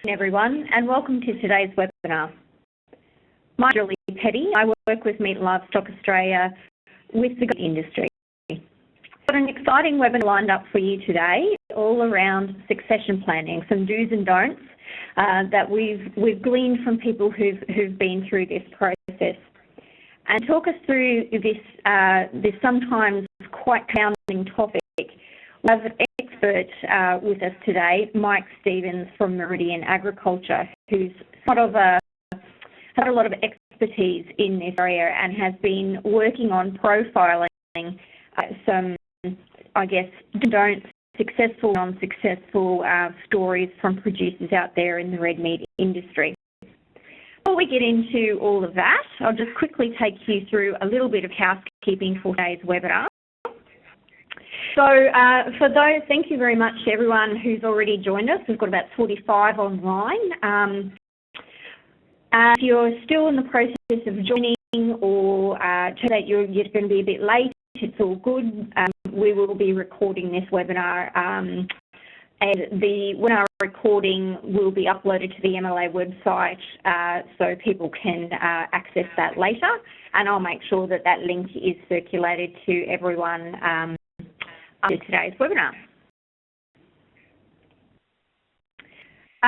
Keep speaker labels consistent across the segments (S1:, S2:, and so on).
S1: Everyone, and welcome to today's webinar. My name is Julie Petty. I work with Meat and Livestock Australia with the industry. We've got an exciting webinar lined up for you today, all around succession planning, some do's and don'ts that we've gleaned from people who've been through this process. And talk us through this sometimes quite confounding topic. We have an expert with us today, Mike Stevens from Meridian Agriculture, who's had a lot of expertise in this area and has been working on profiling some, I guess, don'ts, successful, non-successful stories from producers out there in the red meat industry. Before we get into all of that, I'll just quickly take you through a little bit of housekeeping for today's webinar. So for those, thank you very much to everyone who's already joined us. We've got about 45 online. If you're still in the process of joining or that you're going to be a bit late, it's all good. We will be recording this webinar and the webinar recording will be uploaded to the MLA website so people can access that later, and I'll make sure that that link is circulated to everyone after today's webinar.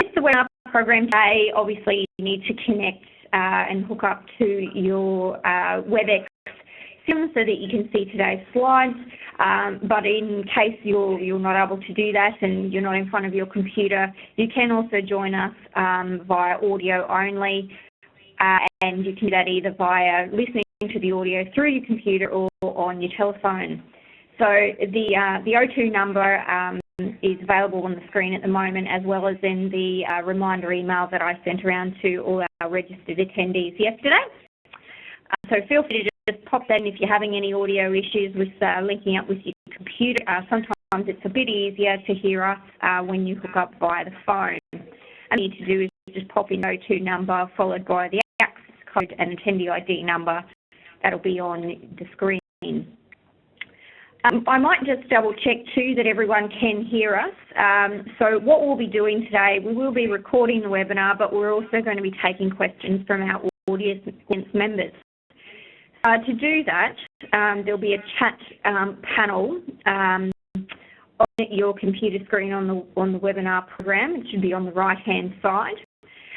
S1: This is the webinar program today. Obviously, you need to connect and hook up to your WebEx system so that you can see today's slides. But in case you're not able to do that and you're not in front of your computer, you can also join us via audio only, and you can do that either via listening to the audio through your computer or on your telephone. So the O2 number is available on the screen at the moment, as well as in the reminder email that I sent around to all our registered attendees yesterday. So feel free to just pop that in if you're having any audio issues with linking up with your computer. Sometimes it's a bit easier to hear us when you hook up via the phone. All you need to do is just pop in the O2 number followed by the access code and attendee ID number. That'll be on the screen. I might just double check too that everyone can hear us. So what we'll be doing today, we will be recording the webinar, but we're also going to be taking questions from our audience members. To do that, there'll be a chat panel on your computer screen on the webinar program. It should be on the right-hand side.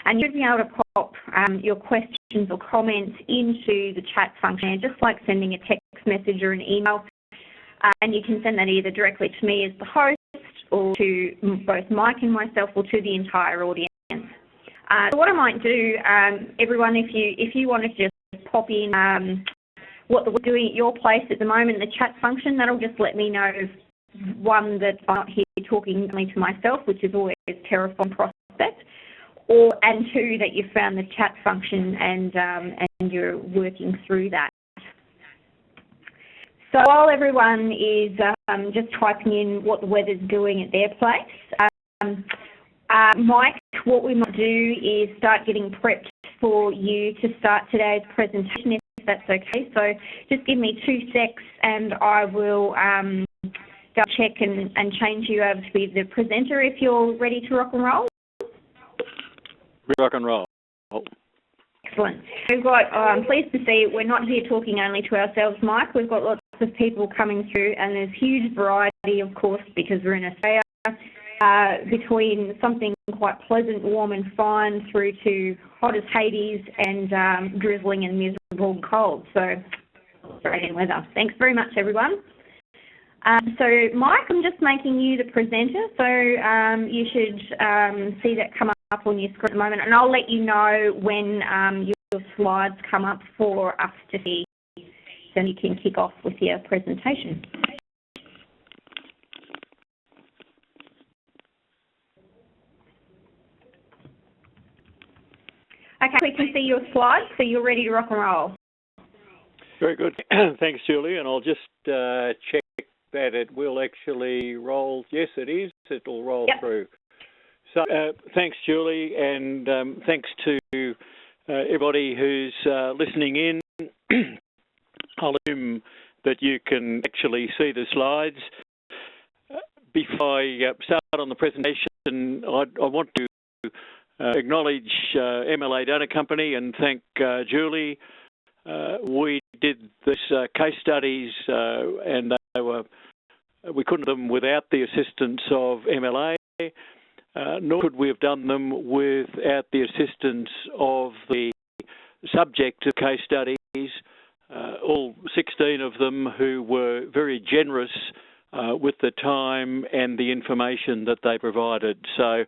S1: And you'll be able to pop your questions or comments into the chat function, just like sending a text message or an email. And you can send that either directly to me as the host or to both Mike and myself or to the entire audience. So what I might do, everyone, if you want to just pop in what we're doing at your place at the moment, the chat function, that'll just let me know, one, that I'm not here talking only to myself, which is always a terrifying prospect, and two, that you've found the chat function and you're working through that. So while everyone is just typing in what the weather's doing at their place, Mike, what we might do is start getting prepped for you to start today's presentation, if that's okay. So just give me 2 secs and I will go check and change you over to be the presenter if you're ready to rock and roll.
S2: Rock and roll.
S1: Excellent. We've got, I'm pleased to see we're not here talking only to ourselves, Mike. We've got lots of people coming through, and there's huge variety, of course, because we're in Australia, between something quite pleasant, warm and fine, through to hot as Hades and drizzling and miserable and cold. So, Australian weather. Thanks very much, everyone. So, Mike, I'm just making you the presenter, so you should see that come up on your screen at the moment, and I'll let you know when your slides come up for us to see, so you can kick off with your presentation. Okay, we can see your slides, so you're ready to rock and roll.
S2: Very good. Thanks, Julie, and I'll just check that it will actually roll. Yes, it is. It'll roll through. So thanks, Julie, and thanks to everybody who's listening in. I'll assume that you can actually see the slides. Before I start on the presentation, I want to acknowledge MLA Donor Company and thank Julie. We did this case studies and we couldn't do them without the assistance of MLA, nor could we have done them without the assistance of the subject of case studies, all 16 of them who were very generous with the time and the information that they provided. So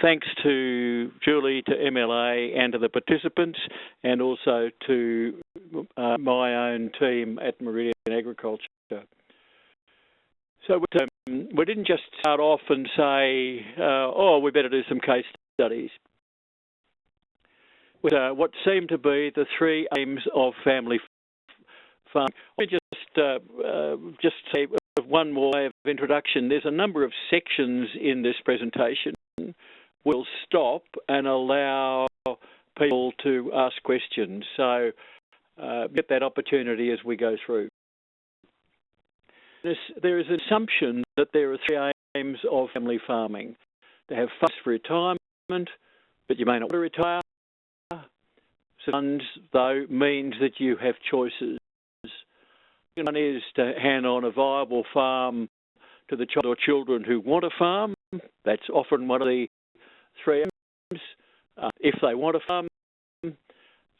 S2: thanks to Julie, to MLA and to the participants, and also to my own team at Meridian Agriculture. So we didn't just start off and say, oh, we better do some case studies. With what seemed to be the three aims of family farming. Let me just say one more way of introduction. There's a number of sections in this presentation. We'll stop and allow people to ask questions. So get that opportunity as we go through. There is an assumption that there are three aims of family farming. They have funds for retirement, but you may not want to retire. Funds, though, means that you have choices. One is to hand on a viable farm to the child or children who want a farm. That's often one of the three aims. If they want a farm,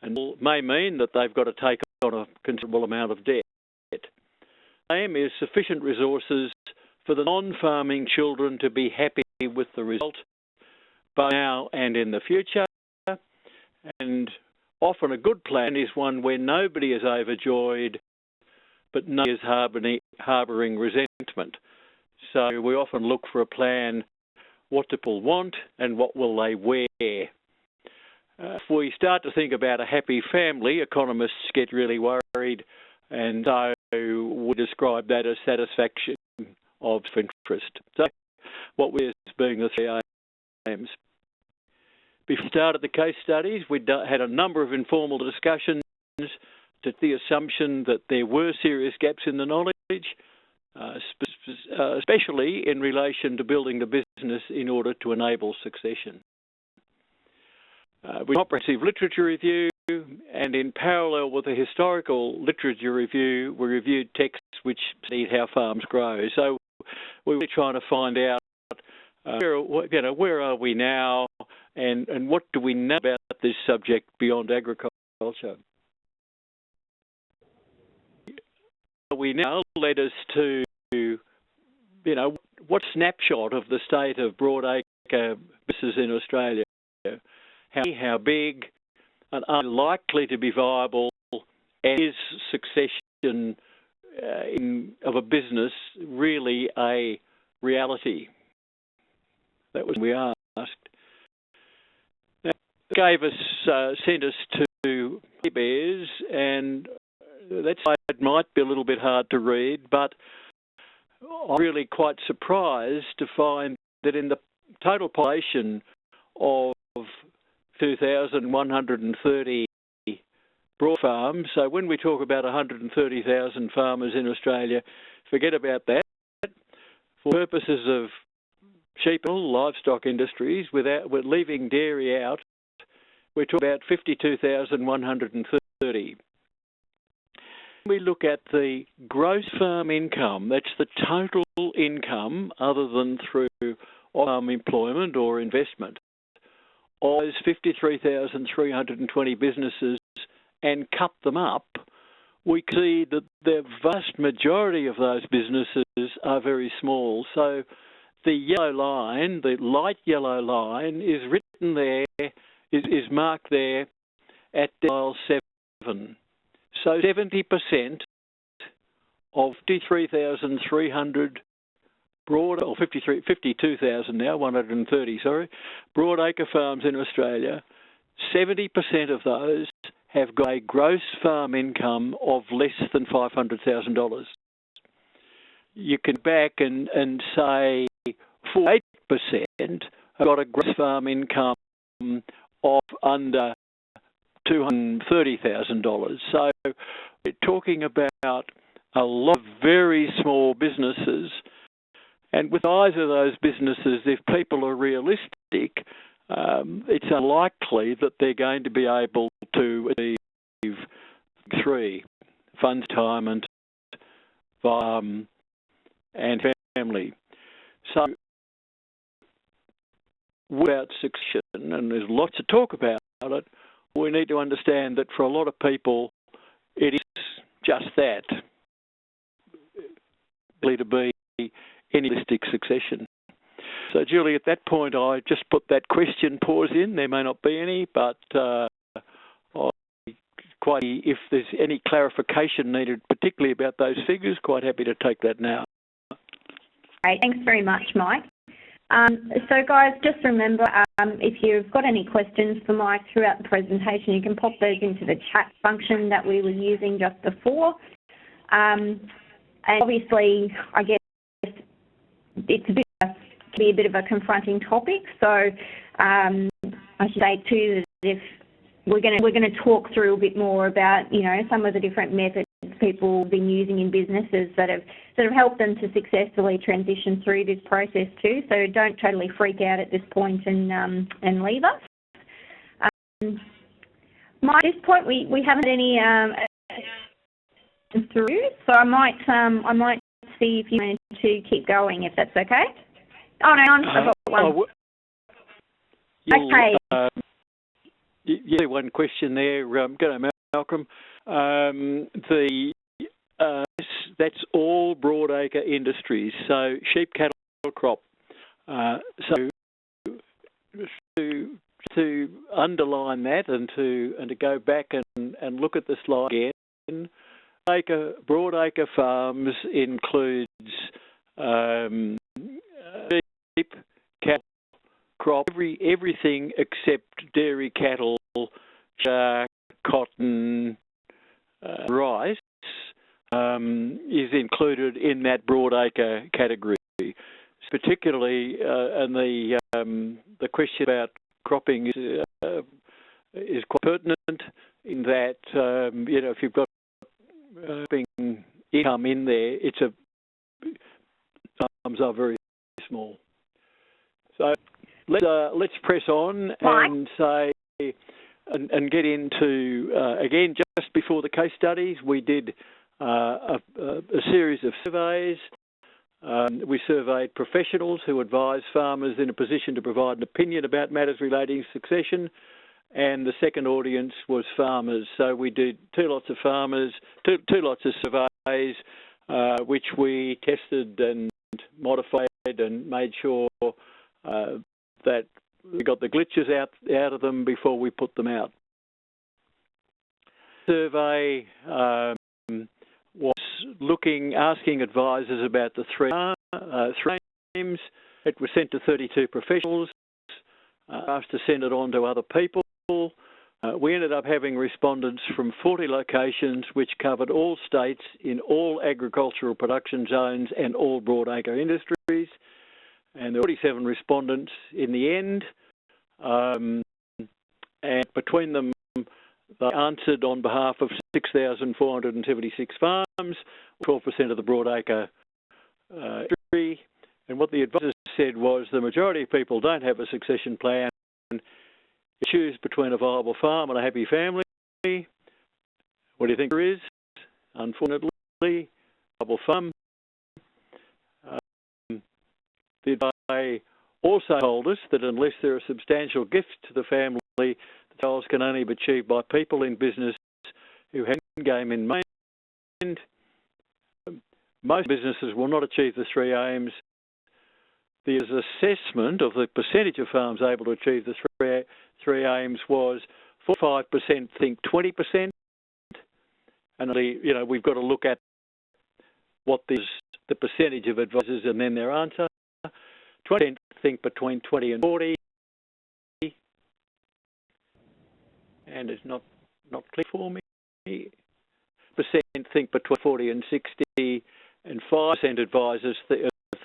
S2: and may mean that they've got to take on a considerable amount of debt. The aim is sufficient resources for the non-farming children to be happy with the result, both now and in the future. And often a good plan is one where nobody is overjoyed, but nobody is harbouring resentment. So we often look for a plan, what do people want and what will they wear? If we start to think about a happy family, economists get really worried, and so we describe that as satisfaction of interest. So what we're being the three aims. Before we started the case studies, we had a number of informal discussions to the assumption that there were serious gaps in the knowledge, especially in relation to building the business in order to enable succession. We did a comprehensive literature review, and in parallel with the historical literature review, we reviewed texts which studied how farms grow. So we were trying to find out where are we now, and what do we know about this subject beyond agriculture. We now led us to, what snapshot of the state of Broadacre business in Australia, how big and unlikely to be viable, and is succession of a business really a reality? That was what we asked. Now, sent us to bears, and that slide might be a little bit hard to read, but I'm really quite surprised to find that in the total population of 2,130 broad farms, so when we talk about 130,000 farmers in Australia, forget about that. For purposes of sheep and livestock industries, we're leaving dairy out, we're talking about 52,130. We look at the gross farm income, that's the total income other than through farm employment or investment, of those 53,320 businesses, and cut them up, we see that the vast majority of those businesses are very small. So the yellow line, the light yellow line, is written there, is marked there at decile 7. So 70% of 53,300 or 52,000 now, 130, sorry, broadacre farms in Australia, 70% of those have got a gross farm income of less than $500,000. You can back and say 48% have got a gross farm income of under $230,000. So we're talking about a lot of very small businesses. And with the size of those businesses, if people are realistic, it's unlikely that they're going to be able to achieve 3 funds, retirement, and family. So, without succession, and there's lots of talk about it, we need to understand that for a lot of people, it is just that, to be any realistic succession. So, Julie, at that point, I just put that question pause in. There may not be any, but if there's any clarification needed, particularly about those figures, quite happy to take that now.
S1: Great, thanks very much, Mike. So, guys, just remember, if you've got any questions for Mike throughout the presentation, you can pop those into the chat function that we were using just before. And obviously, I guess it's can be a bit of a confronting topic. So I should say too that if we're going to talk through a bit more about, you know, some of the different methods people have been using in businesses that have helped them to successfully transition through this process too. So don't totally freak out at this point and leave us. Mike, at this point we haven't had any through, so I might see if you want to keep going, if that's okay. Oh no, I've got one. Okay.
S2: Yeah, one question there. Go to Malcolm. That's all Broadacre industries. So sheep, cattle, crop. So to underline that and to go back and look at the slide again. Broadacre farms includes sheep, cattle, crop, everything except dairy cattle, cotton, rice is included in that Broadacre category. Particularly, and the question about cropping is quite pertinent in that you know, if you've got income in there, farms are very small. So let's press on and say and get into again, just before the case studies, we did a series of surveys. We surveyed professionals who advise farmers in a position to provide an opinion about matters relating to succession, and the second audience was farmers. So we did 2 lots of farmers, two lots of surveys, which we tested and modified and made sure that we got the glitches out of them before we put them out. Survey was asking advisors about the 3 aims. It was sent to 32 professionals, asked to send it on to other people. We ended up having respondents from 40 locations, which covered all states in all agricultural production zones and all Broadacre industries. And there were 47 respondents in the end. And between them, they answered on behalf of 6,476 farms, 12% of the Broadacre industry. And what the advisors said was the majority of people don't have a succession plan. Choose between a viable farm and a happy family. What do you think there is? Unfortunately, viable farm. They also told us that unless there are substantial gifts to the family, the goals can only be achieved by people in business who have end game in mind. Most businesses will not achieve the 3 aims. The assessment of the percentage of farms able to achieve the 3 aims was 45% think 20%, and you know, we've got to look at what is the percentage of advisors and then their answer. 20% think between 20 and 40, and it's not clear for me. Percent think between 40 and 60, and 5% advisors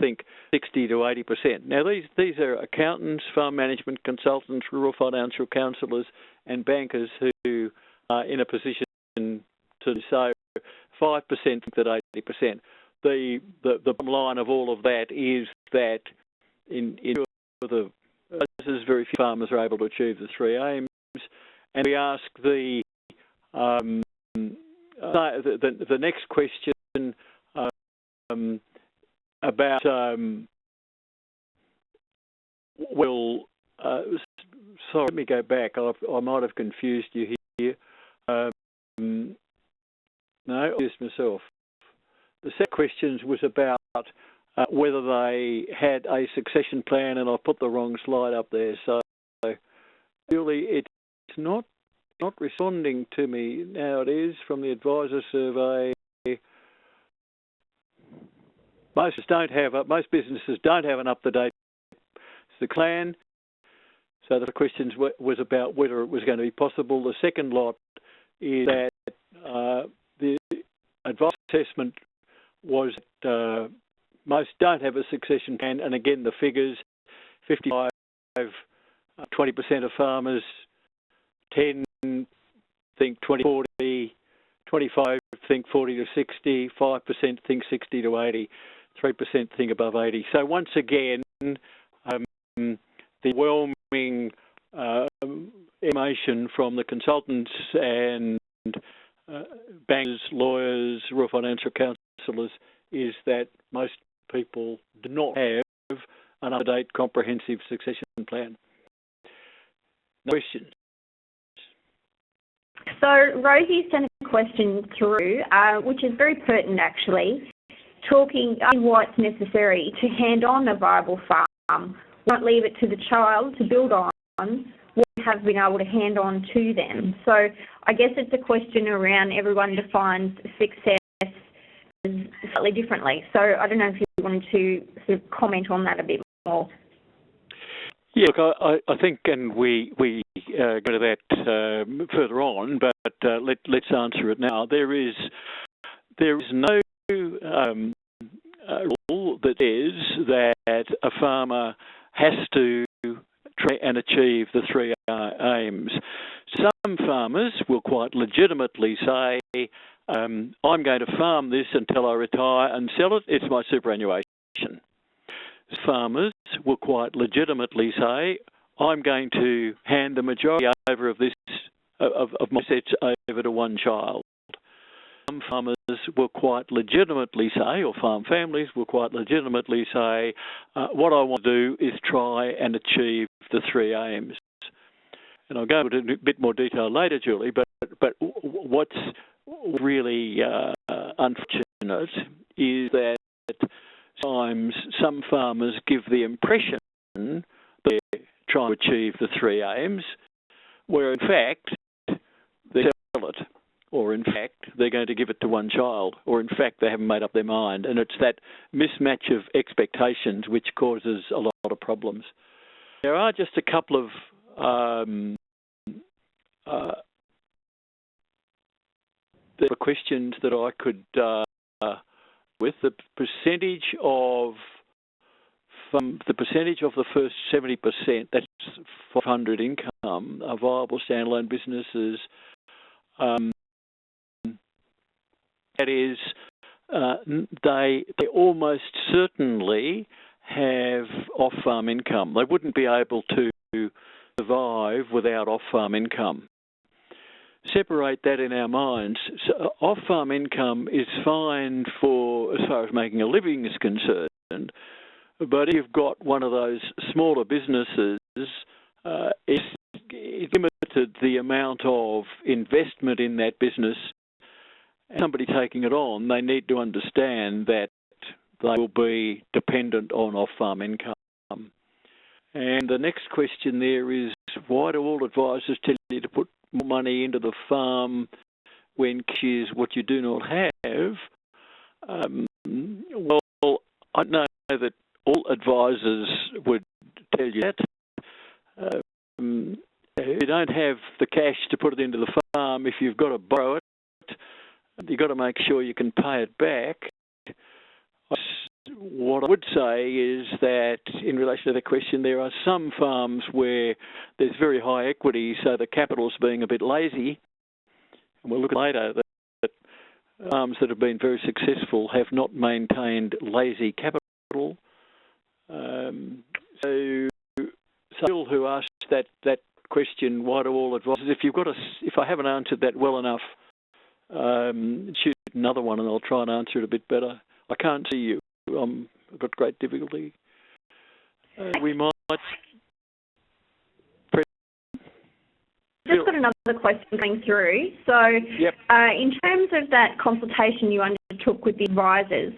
S2: think 60 to 80%. Now these are accountants, farm management consultants, rural financial counsellors, and bankers who are in a position to say 5% think that 80%. The bottom line of all of that is that in the advisors, very farmers are able to achieve the three aims. And we ask the next question about sorry, let me go back. I might have confused you here. No, I confused myself. The second question was about whether they had a succession plan, and I put the wrong slide up there. So, really, it's not responding to me now. It is from the advisor survey. Most businesses don't have an up-to-date plan. So the question was about whether it was going to be possible. The second lot is that the advice assessment was most don't have a succession plan, and again the figures: 55, 20% of farmers, 10 think 20-40, 25 think 40 to 60, 5% think 60 to 80, 3% think above 80. So once again, the overwhelming information from the consultants and bankers, lawyers, rural financial counsellors is that most people do not have an up-to-date comprehensive succession plan. No questions?
S1: So Rosie sent a question through, which is very pertinent actually, talking what's necessary to hand on a viable farm. We won't leave it to the child to build on what we have been able to hand on to them. So I guess it's a question around everyone defines success slightly differently. So I don't know if you wanted to sort of comment on that a bit more.
S2: Yeah, look, I think, and we go to that further on, but let's answer it now. There is no rule that says that a farmer has to try and achieve the three aims. Some farmers will quite legitimately say, I'm going to farm this until I retire and sell it. It's my superannuation. Farmers will quite legitimately say, I'm going to hand the majority over of this of my assets over to one child. Some farmers will quite legitimately say, or farm families will quite legitimately say, what I want to do is try and achieve the three aims. And I'll go into a bit more detail later, Julie, but what's really unfortunate is that sometimes some farmers give the impression that they're trying to achieve the three aims, where in fact they sell it, or in fact they're going to give it to one child, or in fact they haven't made up their mind. And it's that mismatch of expectations which causes a lot of problems. There are just a couple of questions that I could with the percentage of the first 70%, that's 500 income, are viable standalone businesses. That is, they almost certainly have off-farm income. They wouldn't be able to survive without off-farm income. Separate that in our minds. So off-farm income is fine for as far as making a living is concerned, but if you've got one of those smaller businesses, it's limited the amount of investment in that business. And somebody taking it on, they need to understand that they will be dependent on off-farm income. And the next question there is, why do all advisors tell you to put more money into the farm when cash is what you do not have? Well, I know that all advisors would tell you that. If you don't have the cash to put it into the farm, if you've got to borrow it, you've got to make sure you can pay it back. What I would say is that in relation to the question, there are some farms where there's very high equity, so the capital's being a bit lazy. And we'll look at later that farms that have been very successful have not maintained lazy capital. So people who ask that question, why do all advisors? If I haven't answered that well enough, shoot another one and I'll try and answer it a bit better. I can't see you. I've got great difficulty. We might.
S1: Just got another question coming through. So,
S2: yep.
S1: In terms of that consultation you undertook with the advisors,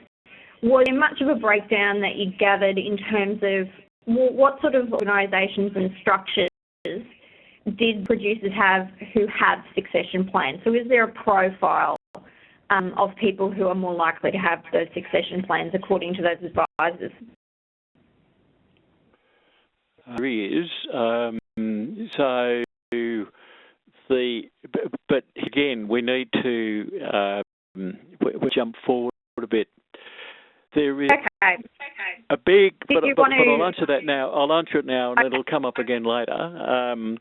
S1: was there much of a breakdown that you gathered in terms of what sort of organisations and structures did producers have who have succession plans? So is there a profile of people who are more likely to have those succession plans according to those advisors?
S2: There is. But again, we need to jump forward a bit. There is a big, but I'll answer that now. I'll answer it now, and it'll come up again later.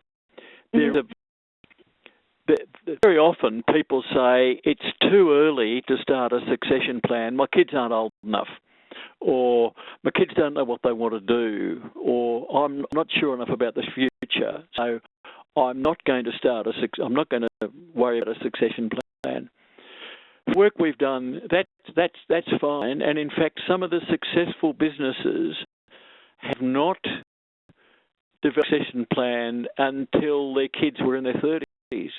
S2: Very often people say it's too early to start a succession plan. My kids aren't old enough, or my kids don't know what they want to do, or I'm not sure enough about the future, so I'm not going to worry about a succession plan. The work we've done, that's fine, and in fact, some of the successful businesses have not developed a succession plan until their kids were in their 30s.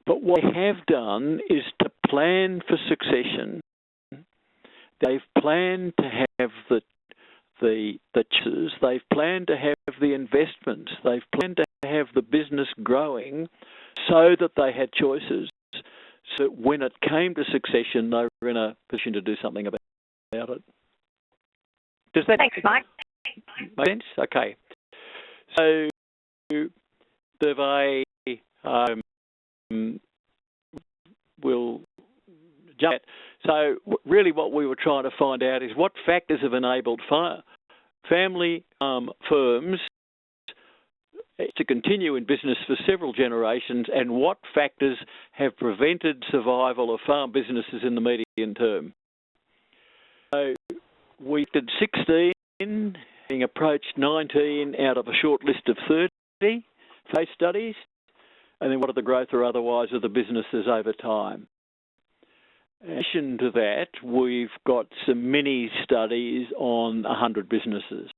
S2: But what they have done is to plan for succession. They've planned to have the choices. They've planned to have the investments. They've planned to have the business growing so that they had choices. So when it came to succession, they were in a position to do something about it. Does that
S1: Thanks, Mike.
S2: make sense? Okay. So survey will jump. So really what we were trying to find out is what factors have enabled family firms to continue in business for several generations, and what factors have prevented survival of farm businesses in the medium term. So we did 16, being approached 19 out of a short list of 30 case studies, and then what are the growth or otherwise of the businesses over time. In addition to that, we've got some mini studies on 100 businesses.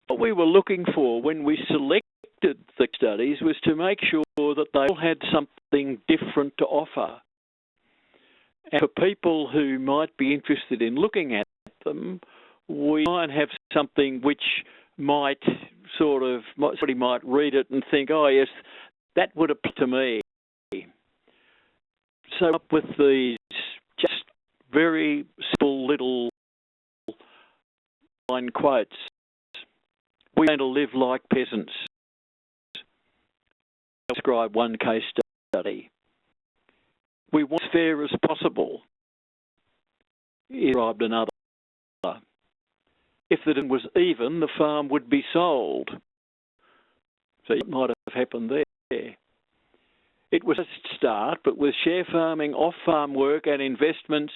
S2: What we were looking for when we selected the studies was to make sure that they all had something different to offer. And for people who might be interested in looking at them, we might have something which might somebody might read it and think, oh yes, that would apply to me. So up with these just very simple little line quotes. We want to live like peasants. Describe one case study. We want as fair as possible. Described another. If the dividend was even, the farm would be sold. So it might have happened there. It was a start, but with share farming, off-farm work and investments,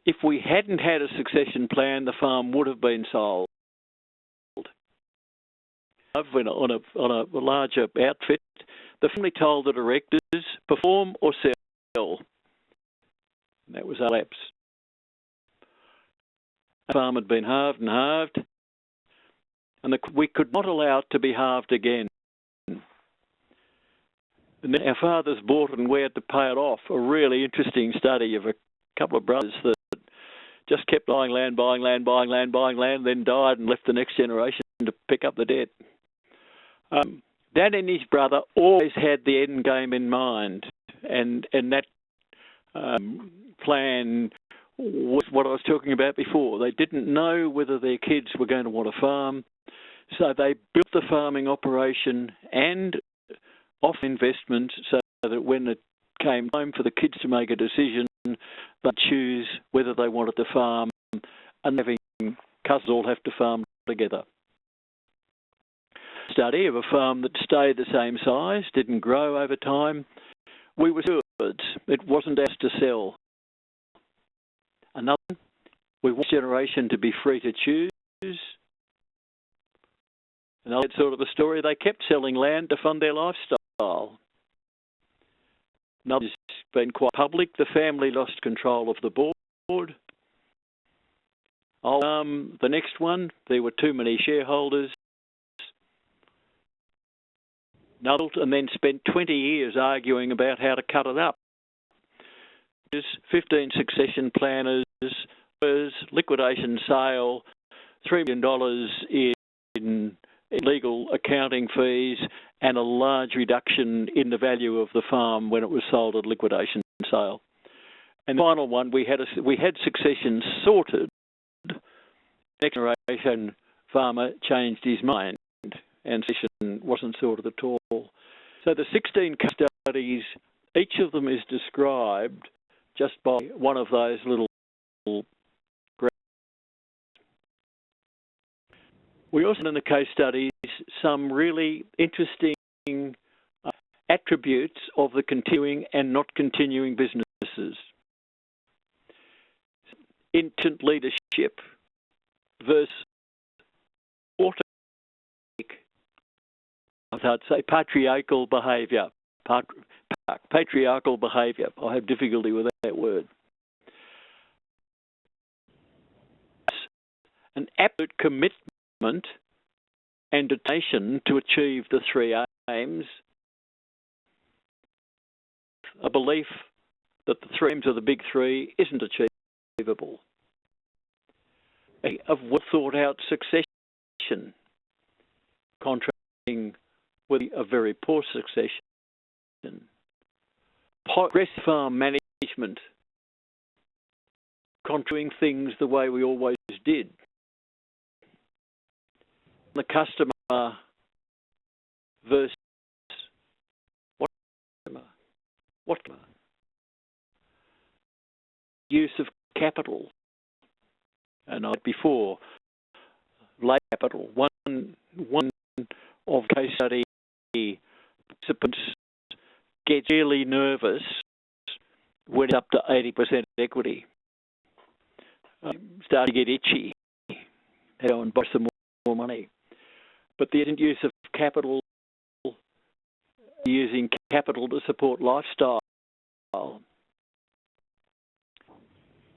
S2: if we hadn't had a succession plan, the farm would have been sold. On a larger outfit, the family told the directors, perform or sell. And that was our lapse. The farm had been halved and halved, and we could not allow it to be halved again. And then our fathers bought it and we had to pay it off. A really interesting study of a couple of brothers that just kept buying land, then died and left the next generation to pick up the debt. Dad and his brother always had the end game in mind, and that plan was what I was talking about before. They didn't know whether their kids were going to want to farm, so they built the farming operation and off investment so that when it came time for the kids to make a decision, they'd choose whether they wanted to farm, and having cousins all have to farm together. Study of a farm that stayed the same size, didn't grow over time. We were stewards. It wasn't ours to sell. Another, we want generation to be free to choose. And that's sort of a story. They kept selling land to fund their lifestyle. Another has been quite public. The family lost control of the board. The next one, there were too many shareholders. And then spent 20 years arguing about how to cut it up. 15 succession planners, liquidation sale, $3 million in legal accounting fees, and a large reduction in the value of the farm when it was sold at liquidation sale. And the final one, we had succession sorted. The next generation farmer changed his mind, and succession wasn't sorted at all. So the 16 case studies, each of them is described just by one of those little graphs. We also, in the case studies, some really interesting attributes of the continuing and not continuing businesses. Instant leadership versus I'd say patriarchal behaviour. Patriarchal behaviour. I have difficulty with that word. An absolute commitment and determination to achieve the three aims. A belief that the three aims of the big three isn't achievable. A well-thought-out succession, contrasting with a very poor succession. Progressive farm management, controlling things the way we always did. The customer versus what customer? Use of capital. And before, late capital. One of case study participants gets really nervous when it's up to 80% equity. Start to get itchy. Go and borrow some more money. But the use of capital, using capital to support lifestyle.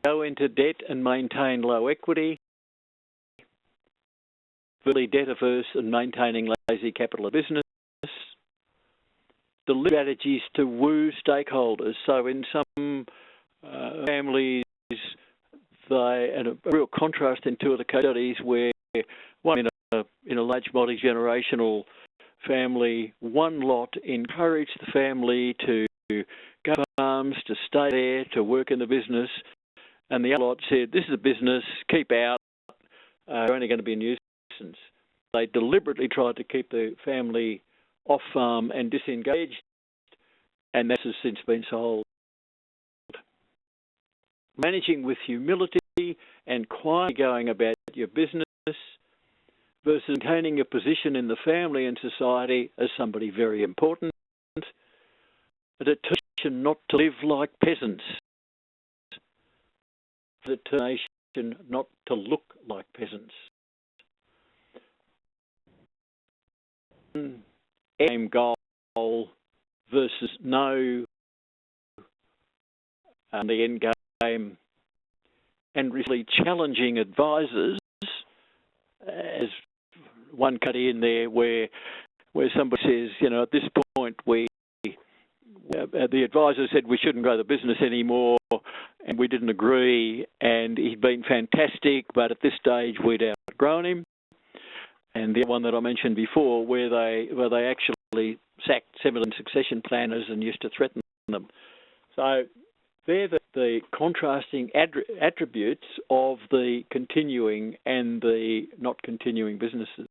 S2: Go into debt and maintain low equity. Really debt averse and maintaining lazy capital of business. Deliver strategies to woo stakeholders. So in some families, and a real contrast in two of the case studies where one in a large multi-generational family, one lot encouraged the family to go to farms, to stay there, to work in the business, and the other lot said, this is a business, keep out, you're only going to be a nuisance. They deliberately tried to keep the family off farm and disengaged, and that has since been sold. Managing with humility and quietly going about your business versus maintaining your position in the family and society as somebody very important. A determination not to live like peasants. A determination not to look like peasants. Aim goal versus no the end game, and really challenging advisors, as one cut in there where somebody says, at this point the advisor said we shouldn't grow the business anymore, and we didn't agree, and he'd been fantastic, but at this stage we'd outgrown him. And the one that I mentioned before, where they actually sacked 17 succession planners and used to threaten them. So they're the contrasting attributes of the continuing and the not continuing businesses.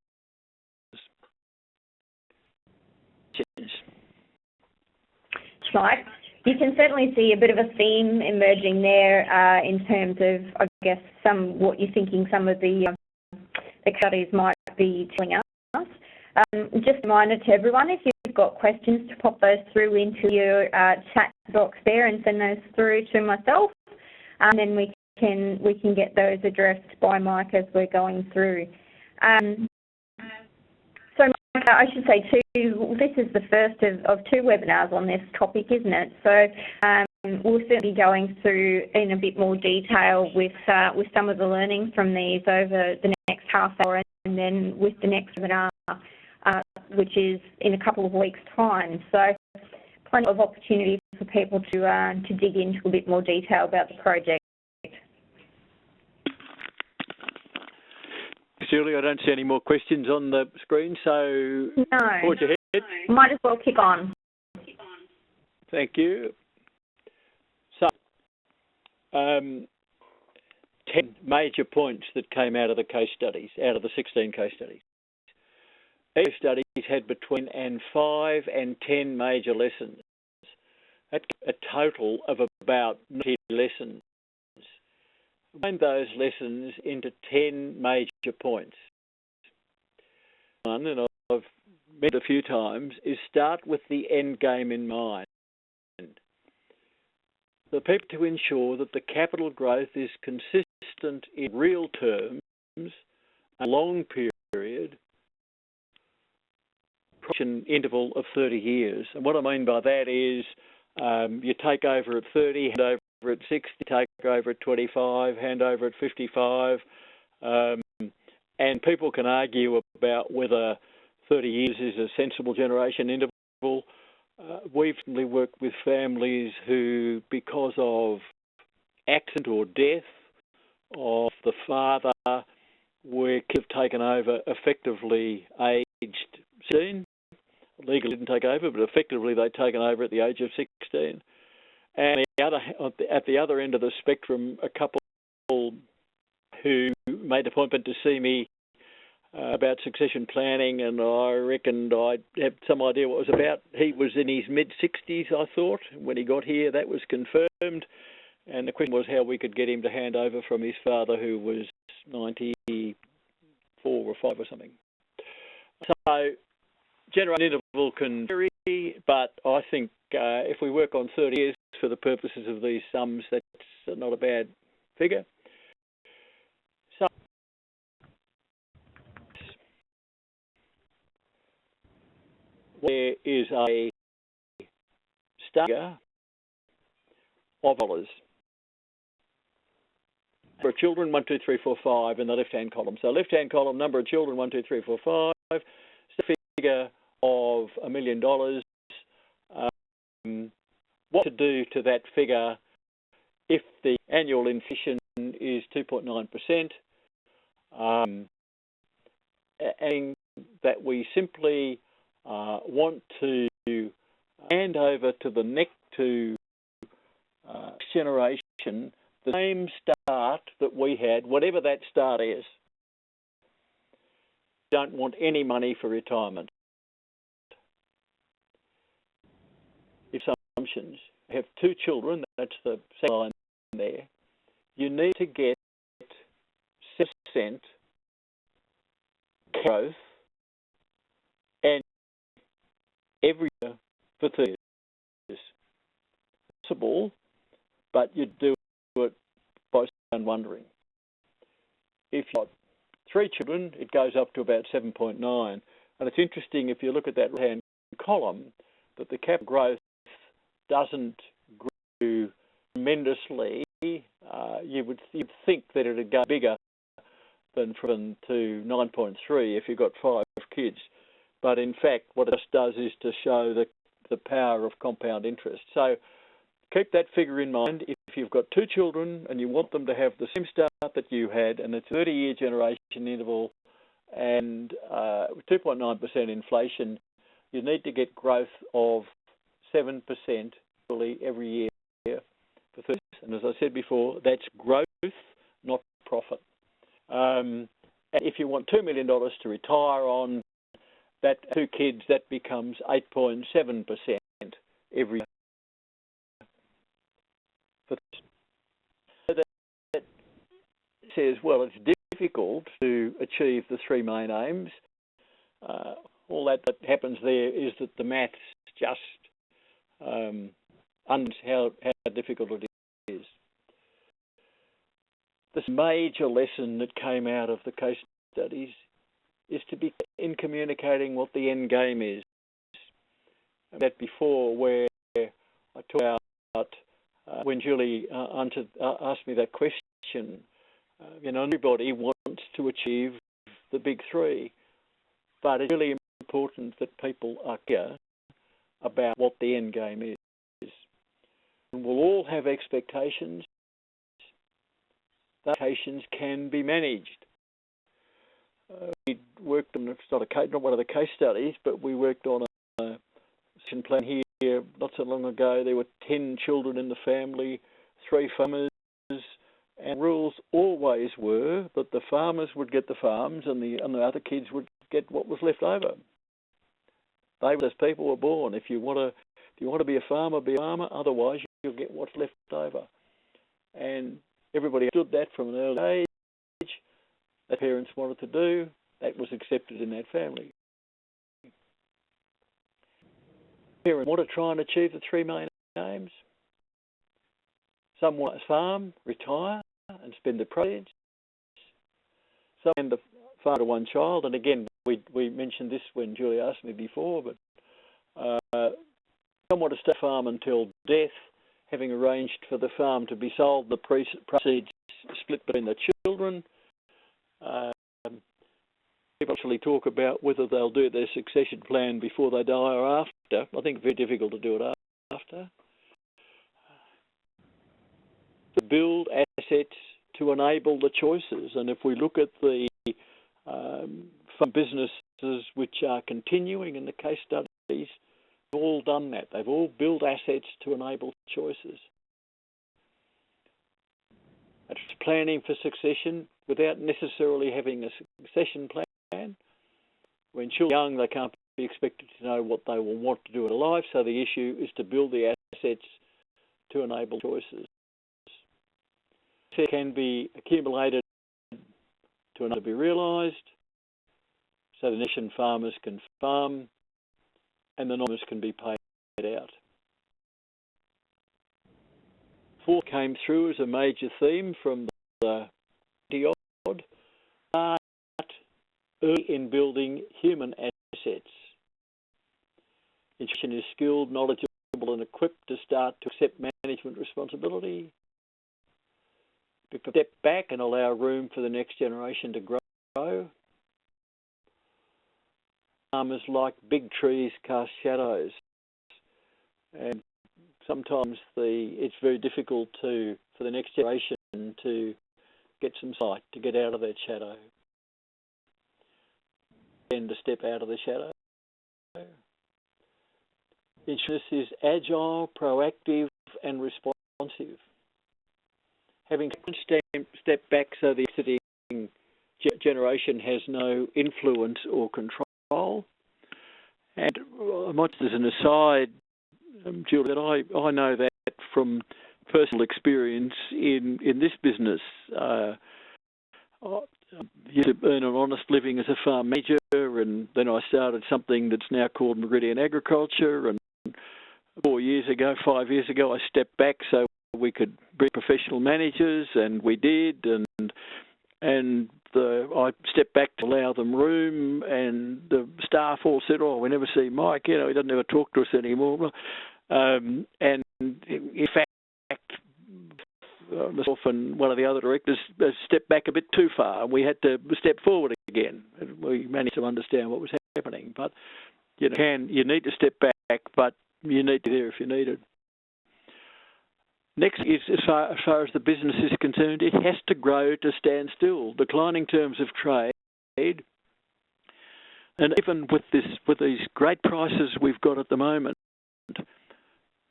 S1: Right. You can certainly see a bit of a theme emerging there in terms of, I guess, what you're thinking some of the studies might be telling us. Just a reminder to everyone, if you've got questions, to pop those through into your chat box there and send those through to myself, and then we can get those addressed by Mike as we're going through. I should say too, this is the first of two webinars on this topic, isn't it? So we'll certainly be going through in a bit more detail with some of the learning from these over the next half hour, and then with the next webinar, which is in a couple of weeks' time. So plenty of opportunities for people to dig into a bit more detail about the project.
S2: Julie, I don't see any more questions on the screen, so
S1: no.
S2: Forge ahead.
S1: Might as well kick on.
S2: Thank you. So, 10 major points that came out of the case studies, out of the 16 case studies. Each studies had between 5 and 10 major lessons. That's a total of about 90 lessons. Combine those lessons into 10 major points. One, and I've mentioned a few times, is start with the end game in mind. The people to ensure that the capital growth is consistent in real terms, a long period, interval of 30 years. And what I mean by that is you take over at 30, hand over at 60, take over at 25, hand over at 55, and people can argue about whether 30 years is a sensible generation interval. We've worked with families who, because of accident or death of the father, were taken over effectively aged 16. Legally didn't take over, but effectively they'd taken over at the age of 16. And at the other end of the spectrum, a couple who made an appointment to see me about succession planning, and I reckoned I had some idea what it was about. He was in his mid-60s, I thought. When he got here, that was confirmed. And the question was how we could get him to hand over from his father, who was 94 or 5 or something. So, generation interval can vary, but I think if we work on 30 years for the purposes of these sums, that's not a bad figure. So, there is a figure of dollars. For children, 1, 2, 3, 4, 5 in the left-hand column. So left-hand column, number of children, 1, 2, 3, 4, 5. The figure of $1 million. What to do to that figure if the annual inflation is 2.9%, and that we simply want to hand over to the next generation the same start that we had, whatever that start is. Don't want any money for retirement. Assumptions. Have 2 children, that's the second line there. You need to get 6% growth and every year for 30 years. Possible, but you do it by wondering. If you've got 3 children, it goes up to about 7.9. And it's interesting if you look at that right-hand column that the capital growth doesn't grow tremendously. You'd think that it would go bigger than from to 9.3 if you've got 5 kids. But in fact, what it just does is to show the power of compound interest. So keep that figure in mind. If you've got 2 children and you want them to have the same start that you had, and it's a 30-year generation interval and 2.9% inflation, you need to get growth of 7% every year for 30 years. And as I said before, that's growth, not profit. And if you want $2 million to retire on, that 2 kids, that becomes 8.7% every year. So that says, well, it's difficult to achieve the 3 main aims. All that happens there is that the maths just how difficult it is. This major lesson that came out of the case studies is to be in communicating what the end game is. That before, where I talked about when Julie asked me that question, everybody wants to achieve the big three, but it's really important that people are clear about what the end game is. And we'll all have expectations. Those expectations can be managed. We worked on, it's not one of the case studies, but we worked on a plan here not so long ago. There were 10 children in the family, 3 farmers, and rules always were that the farmers would get the farms and the other kids would get what was left over. They, as people were born, if you want to be a farmer, be a farmer. Otherwise, you'll get what's left over. And everybody understood that from an early age. That parents wanted to do, that was accepted in that family. Parents want to try and achieve the 3 million aims. Some want to farm, retire, and spend the proceeds. Some want to farm to one child, and again, we mentioned this when Julie asked me before, but some want to stay farm until death, having arranged for the farm to be sold, the proceeds split between the children. People actually talk about whether they'll do their succession plan before they die or after. I think it's very difficult to do it after. To build assets to enable the choices. And if we look at the businesses which are continuing in the case studies, they've all done that. They've all built assets to enable choices. It's planning for succession without necessarily having a succession plan. When children are young, they can't be expected to know what they will want to do in life, so the issue is to build the assets to enable choices. Assets can be accumulated to be realised, so the nation farmers can farm and the non-farmers can be paid out. 4 came through as a major theme from the 20-odd, but early in building human assets. Institution is skilled, knowledgeable and equipped to start to accept management responsibility, to step back and allow room for the next generation to grow. Farmers like big trees cast shadows, and sometimes it's very difficult for the next generation to get some sight, to get out of that shadow, and to step out of the shadow. Insurance is agile, proactive and responsive. Having stepped back so the exiting generation has no influence or control. And I might, as an aside, Julie, that I know that from personal experience in this business. I used to earn an honest living as a farm manager, and then I started something that's now called Meridian Agriculture, and 5 years ago, I stepped back so we could be professional managers, and we did, and I stepped back to allow them room, and the staff all said, "Oh, we never see Mike, he doesn't ever talk to us anymore." And in fact, myself and one of the other directors stepped back a bit too far. We had to step forward again. We managed to understand what was happening, but you need to step back, but you need to be there if you need it. Next is, as far as the business is concerned, it has to grow to stand still. Declining terms of trade, and even with these great prices we've got at the moment,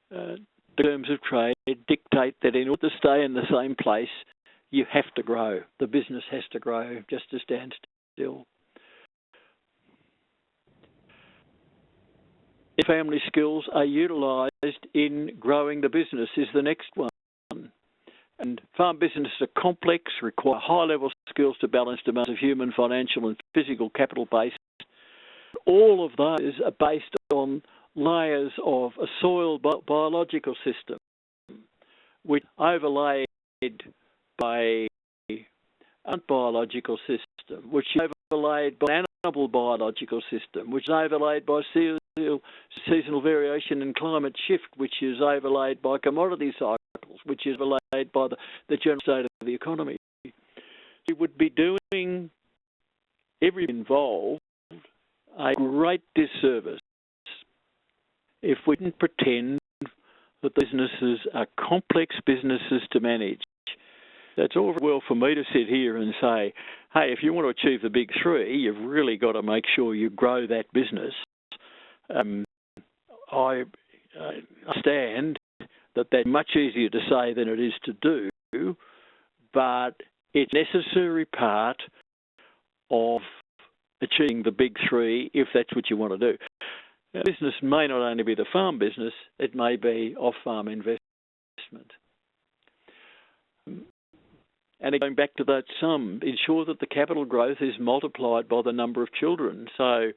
S2: the terms of trade dictate that in order to stay in the same place, you have to grow. The business has to grow just to stand still. Family skills are utilised in growing the business is the next one. And farm businesses are complex, require high-level skills to balance demands of human, financial and physical capital base. All of those are based on layers of a soil biological system, which are overlaid by a biological system, which is overlaid by an
S3: sustainable biological system, which is overlaid by seasonal variation and climate shift, which is overlaid by commodity cycles, which is overlaid by the general state of the economy. We would be doing everyone involved a great disservice if we didn't pretend that businesses are complex businesses to manage. That's all very well for me to sit here and say, hey, if you want to achieve the big three, you've really got to make sure you grow that business. I understand that that's much easier to say than it is to do, but it's a necessary part of achieving the big three if that's what you want to do. Now, business may not only be the farm business, it may be off-farm investment. And going back to that sum, ensure that the capital growth is multiplied by the number of children. So,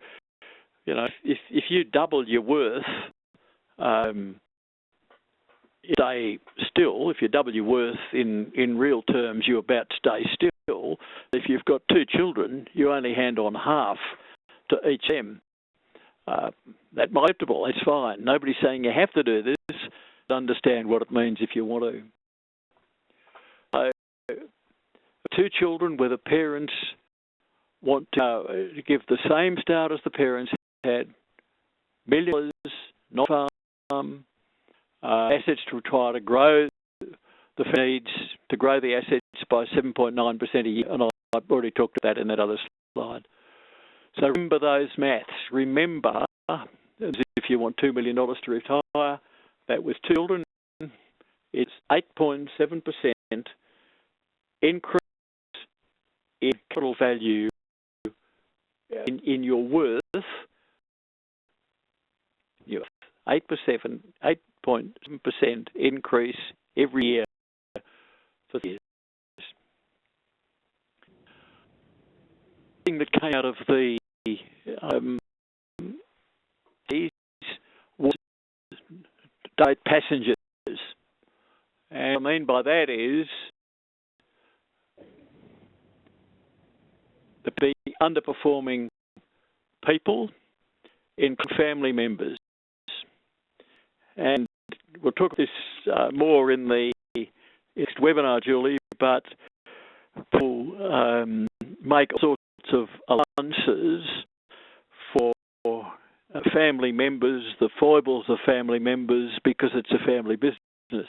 S3: you know, if you double your worth, stay still. If you double your worth in real terms, you about stay still. If you've got two children, you only hand on half to each of them. That's acceptable. It's fine. Nobody's saying you have to do this. Understand what it means if you want to. Two children where the parents want to give the same start as the parents had, $1 million, not farm, assets to try to grow the needs, to grow the assets by 7.9% a year, and I've already talked about that in that other slide. So remember those maths. Remember, if you want $2 million to retire, that with two children, it's 8.7% increase in capital value in your worth. 8.7% increase every year for years. The thing that came out of the was date passengers, and what I mean by that is the underperforming people, including family members. And we'll talk this more in the next webinar, Julie, but people make all sorts of allowances for family members, the foibles of family members, because it's a family business.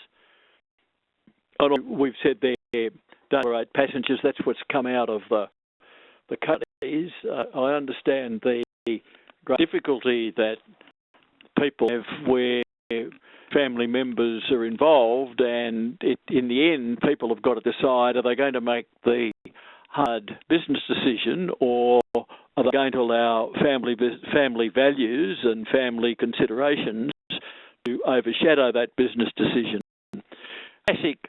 S3: And we've said there, don't rate passengers, that's what's come out of the companies. I understand the great difficulty that people have where family members are involved, and in the end, people have got to decide, are they going to make the hard business decision, or are they going to allow family values and family considerations to overshadow that business decision?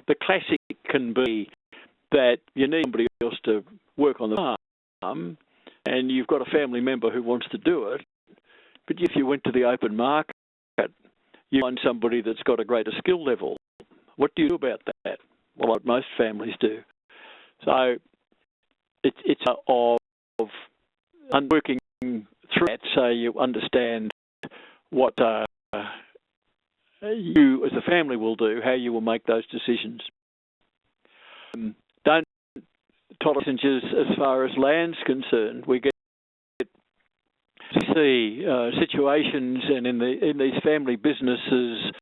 S3: The classic can be that you need somebody else to work on the farm, and you've got a family member who wants to do it, but if you went to the open market, you find somebody that's got a greater skill level. What do you do about that? Well, what most families do. So it's of working through that so you understand what you as a family will do, how you will make those decisions. Don't tolerate passengers as far as land's concerned. We get see situations, and in these family businesses,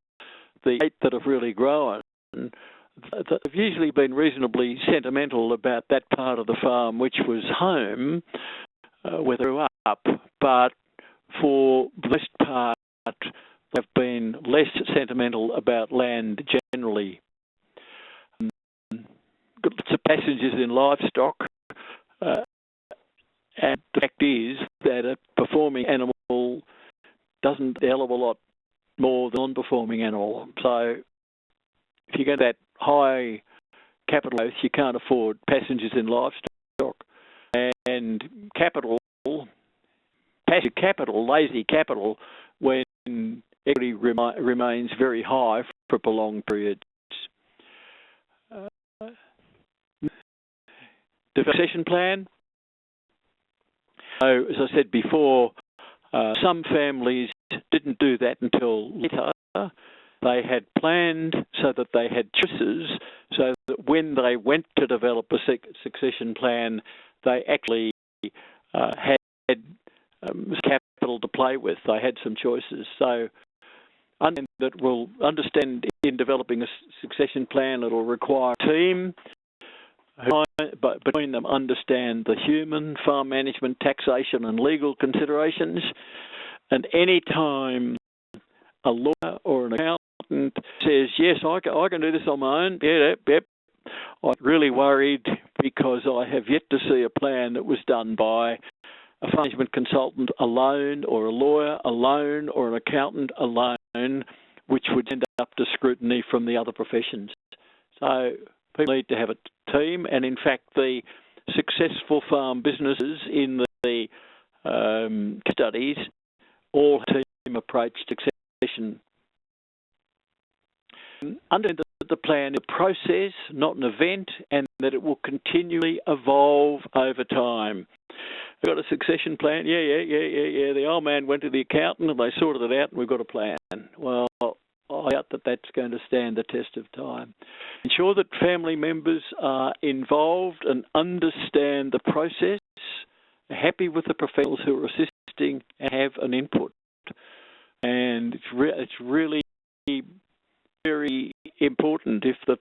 S3: the eight that have really grown, they've usually been reasonably sentimental about that part of the farm, which was home, where they grew up. But for the most part, they've been less sentimental about land generally. Got lots of passengers in livestock. And the fact is that a performing animal doesn't a hell of a lot more than a non-performing animal. So if you get that high capital growth, you can't afford passengers in livestock. And passive capital, lazy capital, when equity remains very high for prolonged periods. Succession plan. So, as I said before, some families didn't do that until later. They had planned so that they had choices, so that when they went to develop a succession plan, they actually had capital to play with. They had some choices. So that will understand in developing a succession plan, it will require a team, but between them understand the human, farm management, taxation and legal considerations. And any time a lawyer or an accountant says, yes, I can do this on my own, yep, I'm really worried because I have yet to see a plan that was done by a farm management consultant alone, or a lawyer alone, or an accountant alone, which would end up to scrutiny from the other professions. So people need to have a team, and in fact the successful farm businesses in the studies all have a team approach to succession. Understand that the plan is a process, not an event, and that it will continually evolve over time. We've got a succession plan. Yeah. The old man went to the accountant and they sorted it out and we've got a plan. Well, I doubt that that's going to stand the test of time. Ensure that family members are involved and understand the process, are happy with the professionals who are assisting and have an input. And it's really very important if the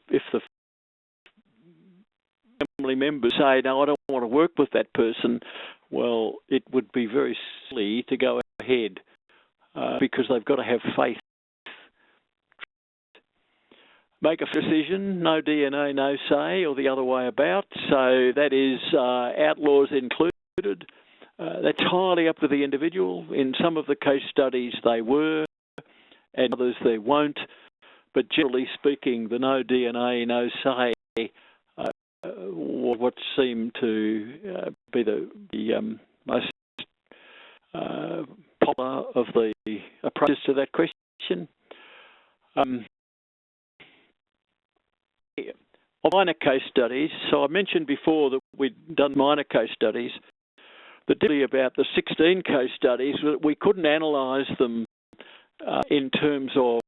S3: family members say, no, I don't want to work with that person, well, it would be very silly to go ahead because they've got to have faith. Make a decision, no DNA, no say, or the other way about. So that is outlaws included. That's entirely up to the individual. In some of the case studies they were, and others they won't. But generally speaking, the no DNA, no say what seemed to be the most popular of the approaches to that question. Minor case studies. So I mentioned before that we'd done minor case studies. The difficulty about the 16 case studies was that we couldn't analyse them in terms of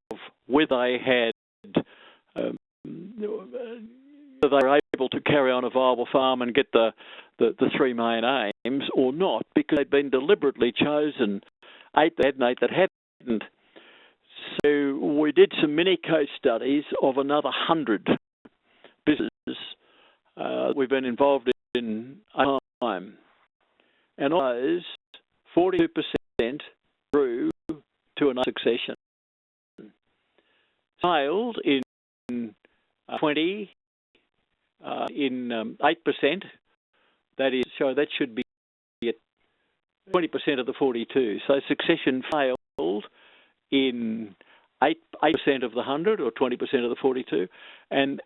S3: whether they had whether they were able to carry on a viable farm and get the three main aims or not, because they'd been deliberately chosen. 8 that had and 8 that hadn't. So we did some mini case studies of another 100 businesses we've been involved in over time. And of those, 42% grew to another succession. Failed in 20, in 8%. That is, so that should be at 20% of the 42. So succession failed in 8% of the 100, or 20% of the 42, and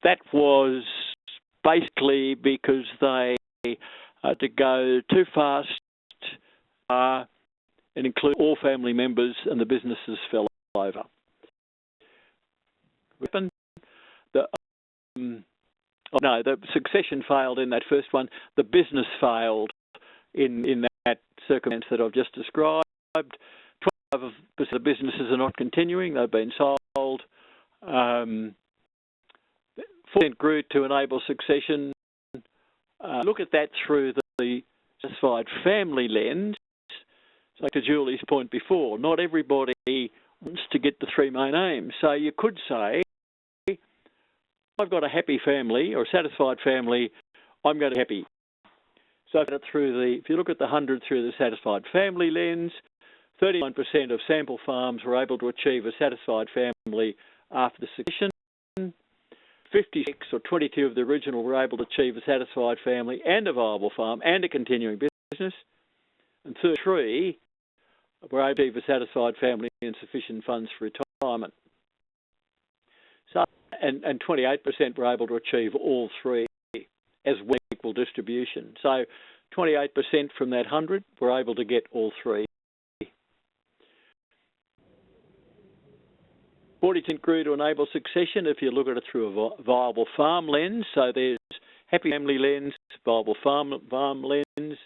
S3: that was basically because they had to go too fast and include all family members, and the businesses fell over. The succession failed in that first one. The business failed in that circumstance that I've just described. 12% of the businesses are not continuing; they've been sold. 4% grew to enable succession. Look at that through the satisfied family lens. So to Julie's point before, not everybody wants to get the three main aims. So you could say, I've got a happy family or a satisfied family, I'm going to be happy. So if you look at the 100 through the satisfied family lens, 39% of sample farms were able to achieve a satisfied family after the succession. 56 or 22 of the original were able to achieve a satisfied family and a viable farm and a continuing business. And 33 were able to achieve a satisfied family and sufficient funds for retirement. So, and 28% were able to achieve all three as one equal distribution. So 28% from that 100 were able to get all three. 40% grew to enable succession if you look at it through a viable farm lens. So there's happy family lens, viable farm lens.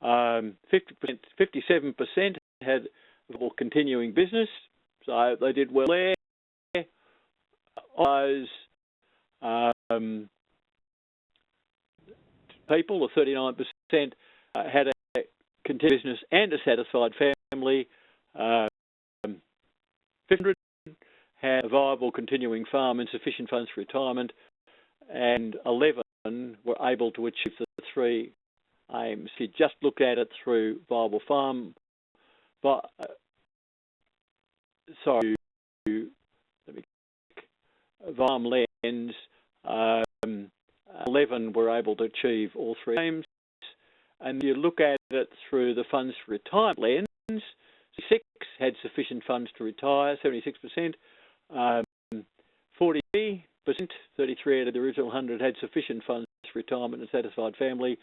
S2: 57% had a continuing business, so they did well there. Those people, the 39%, had a continuing business and a satisfied family. 500 had a viable continuing farm and sufficient funds for retirement, and 11 were able to achieve the three aims. If you just look at it through viable farm, farm lens, 11 were able to achieve all three aims. And you look at it through the funds for retirement lens, 6 had sufficient funds to retire, 76%. 43%, 33 out of the original 100 had sufficient funds for retirement and satisfied family.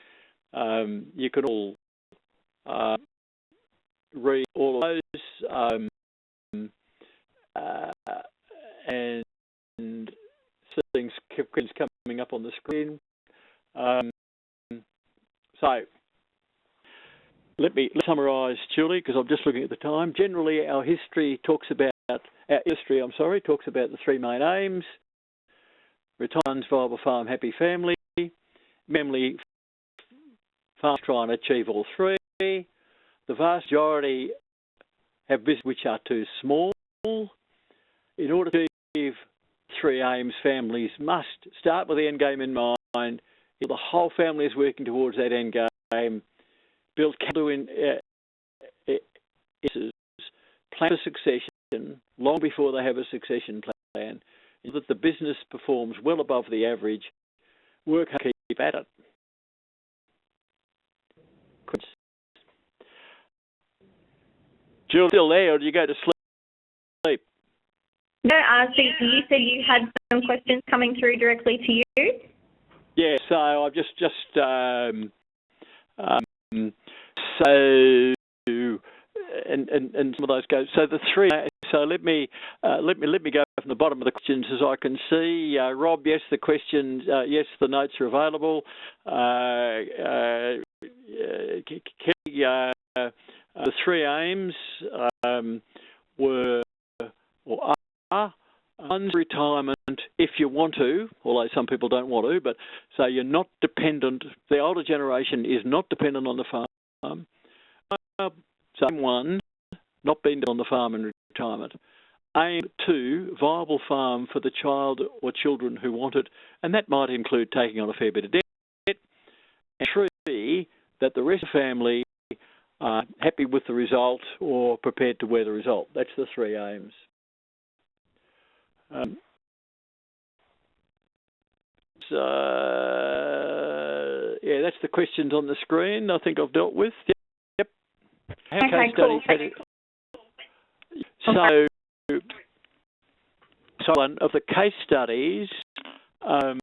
S2: You can all read all of those and things coming up on the screen. So let me summarise, Julie, because I'm just looking at the time. Generally, our history talks about the three main aims: retirement, viable farm, happy family. Family farms try and achieve all three. The vast majority have businesses which are too small. In order to achieve three aims, families must start with the end game in mind. If the whole family is working towards that end game, build capital in plan for succession long before they have a succession plan, so that the business performs well above the average. Work hard, keep at it. Jill, still there, or do you go to sleep?
S1: No, so you said you had some questions coming through directly to you?
S2: Yeah, so I've just and some of those go. So the three. So let me go from the bottom of the questions as I can see. Rob, yes, the questions. Yes, the notes are available. The three aims were or are one's retirement if you want to, although some people don't want to. But so you're not dependent. The older generation is not dependent on the farm. Someone not being on the farm in retirement. Aim 2, viable farm for the child or children who want it, and that might include taking on a fair bit of debt. And 3, that the rest of the family are happy with the result or prepared to wear the result. That's the three aims. Yeah, that's the questions on the screen I think I've dealt with. Yep.
S1: Okay, cool.
S2: So one of the case studies of